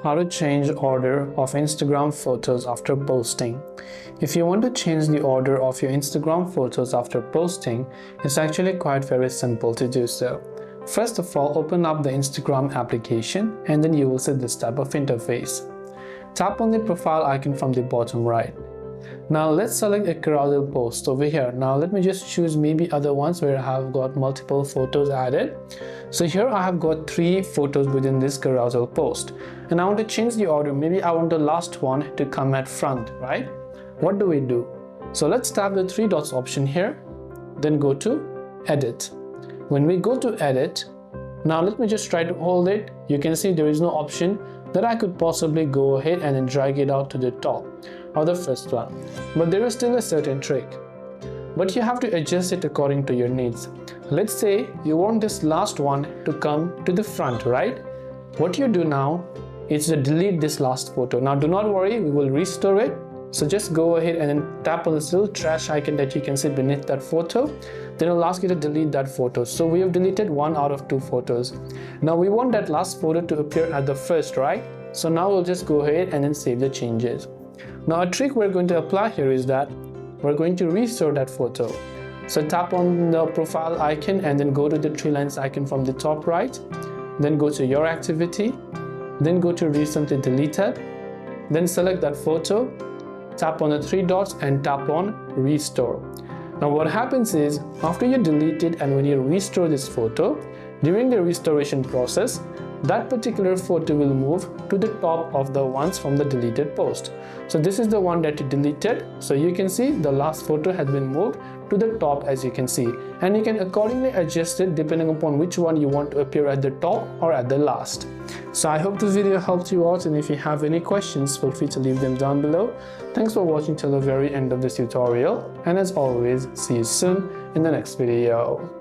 How to change order of Instagram photos after posting. If you want to change the order of your Instagram photos after posting, it's actually quite very simple to do so. First of all, open up the Instagram application and then you will see this type of interface. Tap on the profile icon from the bottom right. Now let's select a carousel post over here. Now let me just choose maybe other ones where I have got multiple photos added. So here I have got 3 photos within this carousel post and I want to change the order. Maybe I want the last one to come at front, right? What do we do? So let's tap the 3 dots option here, then go to edit. When we go to edit, now let me just try to hold it. You can see there is no option that I could possibly go ahead and then drag it out to the top or the first one, but there is still a certain trick, but you have to adjust it according to your needs. Let's say you want this last one to come to the front, right? What you do now is to delete this last photo. Now do not worry, we will restore it. So just go ahead and then tap on this little trash icon that you can see beneath that photo. Then it will ask you to delete that photo. So we have deleted 1 out of 2 photos. Now we want that last photo to appear at the first, right? So now we'll just go ahead and then save the changes. Now a trick we're going to apply here is that we're going to restore that photo. So tap on the profile icon and then go to the 3 lines icon from the top right. Then go to your activity. Then go to recently deleted. Then select that photo. Tap on the 3 dots and tap on restore. Now what happens is after you delete it and when you restore this photo, during the restoration process, that particular photo will move to the top of the ones from the deleted post. So this is the one that you deleted. So you can see the last photo has been moved to the top, as you can see, and you can accordingly adjust it depending upon which one you want to appear at the top or at the last. So I hope this video helped you out, and if you have any questions, feel free to leave them down below. Thanks for watching till the very end of this tutorial, and as always, see you soon in the next video.